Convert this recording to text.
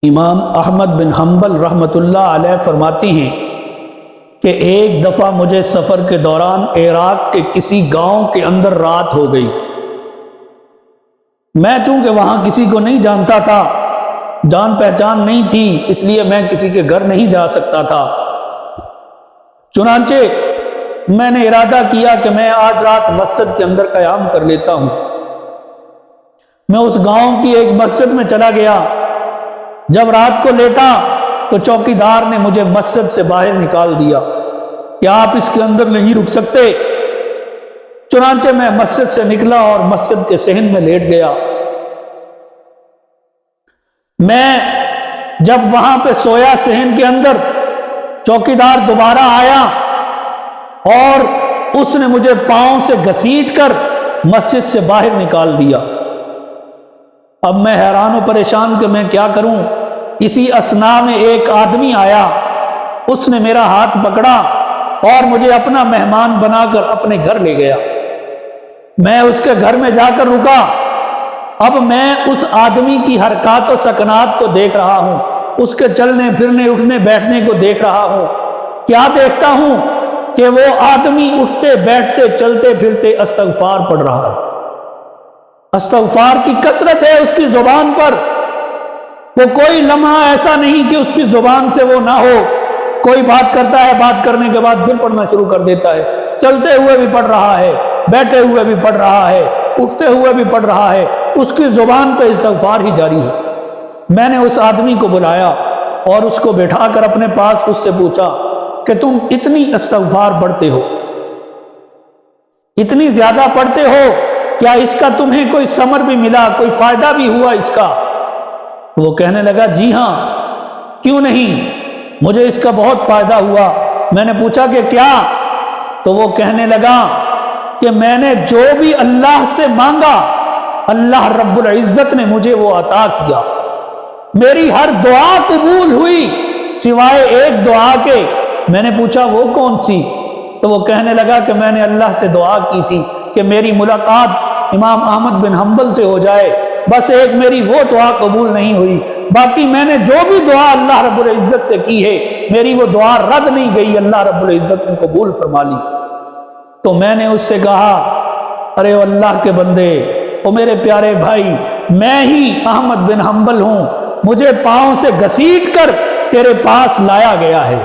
امام احمد بن حنبل رحمۃ اللہ علیہ فرماتی ہیں کہ ایک دفعہ مجھے سفر کے دوران عراق کے کسی گاؤں کے اندر رات ہو گئی۔ میں چونکہ وہاں کسی کو نہیں جانتا تھا، جان پہچان نہیں تھی، اس لیے میں کسی کے گھر نہیں جا سکتا تھا۔ چنانچہ میں نے ارادہ کیا کہ میں آج رات مسجد کے اندر قیام کر لیتا ہوں۔ میں اس گاؤں کی ایک مسجد میں چلا گیا۔ جب رات کو لیٹا تو چوکیدار نے مجھے مسجد سے باہر نکال دیا کہ آپ اس کے اندر نہیں رک سکتے۔ چنانچہ میں مسجد سے نکلا اور مسجد کے صحن میں لیٹ گیا۔ میں جب وہاں پہ سویا صحن کے اندر، چوکیدار دوبارہ آیا اور اس نے مجھے پاؤں سے گھسیٹ کر مسجد سے باہر نکال دیا۔ اب میں حیران و پریشان کہ میں کیا کروں۔ اسی اثناء میں ایک آدمی آیا، اس نے میرا ہاتھ پکڑا اور مجھے اپنا مہمان بنا کر اپنے گھر لے گیا۔ میں اس کے گھر میں جا کر رکا۔ اب میں اس آدمی کی حرکات و سکنات کو دیکھ رہا ہوں، اس کے چلنے پھرنے اٹھنے بیٹھنے کو دیکھ رہا ہوں۔ کیا دیکھتا ہوں کہ وہ آدمی اٹھتے بیٹھتے چلتے پھرتے استغفار پڑھ رہا ہے۔ استغفار کی کثرت ہے اس کی زبان پر۔ وہ کوئی لمحہ ایسا نہیں کہ اس کی زبان سے وہ نہ ہو۔ کوئی بات کرتا ہے، بات کرنے کے بعد پھر پڑھنا شروع کر دیتا ہے، چلتے ہوئے بھی پڑھ رہا ہے، بیٹھے ہوئے بھی پڑھ رہا ہے، اٹھتے ہوئے بھی پڑھ رہا ہے، اس کی زبان پہ استغفار ہی جاری ہے۔ میں نے اس آدمی کو بلایا اور اس کو بٹھا کر اپنے پاس اس سے پوچھا کہ تم اتنی استغفار پڑھتے ہو، اتنی زیادہ پڑھتے ہو، کیا اس کا تمہیں کوئی ثمر بھی ملا، کوئی فائدہ بھی ہوا اس کا؟ تو وہ کہنے لگا جی ہاں، کیوں نہیں، مجھے اس کا بہت فائدہ ہوا۔ میں نے پوچھا کہ کیا؟ تو وہ کہنے لگا کہ میں نے جو بھی اللہ سے مانگا، اللہ رب العزت نے مجھے وہ عطا کیا۔ میری ہر دعا قبول ہوئی سوائے ایک دعا کے۔ میں نے پوچھا وہ کون سی؟ تو وہ کہنے لگا کہ میں نے اللہ سے دعا کی تھی کہ میری ملاقات امام احمد بن حنبل سے ہو جائے، بس ایک میری وہ دعا قبول نہیں ہوئی، باقی میں نے جو بھی دعا اللہ رب العزت سے کی ہے میری وہ دعا رد نہیں گئی، اللہ رب العزت نے قبول فرما لی۔ تو میں نے اس سے کہا ارے اللہ کے بندے، او میرے پیارے بھائی، میں ہی احمد بن حنبل ہوں، مجھے پاؤں سے گھسیٹ کر تیرے پاس لایا گیا ہے۔